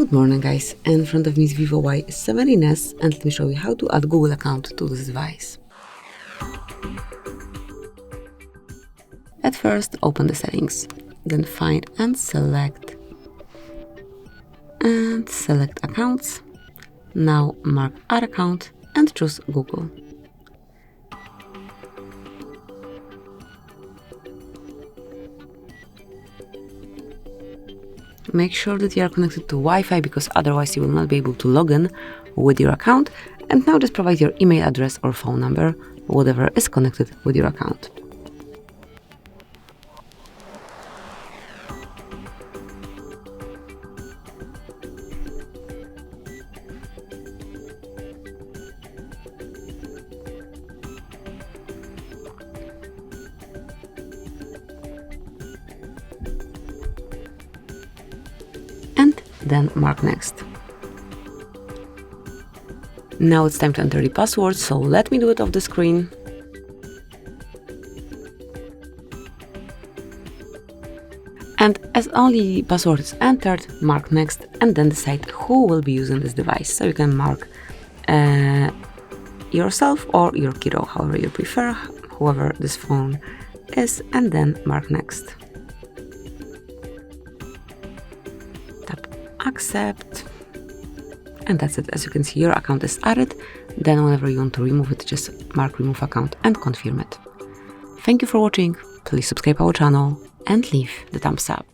Good morning guys, in front of me is VIVO Y17s and let me show you how to add Google account to this device. At first open the settings, then find and select accounts. Now mark add account and choose Google. Make sure that you are connected to Wi-Fi because otherwise you will not be able to log in with your account. And now just provide your email address or phone number, whatever is connected with your account. And then mark next. Now it's time to enter the password, so let me do it off the screen. And as only the password is entered, mark next and then decide who will be using this device. So you can mark yourself or your kiddo, however you prefer, whoever this phone is, and then mark next. Tap accept. And that's it. As you can see, your account is added. Then whenever you want to remove it, just mark remove account and confirm it. Thank you for watching. Please subscribe our channel and leave the thumbs up.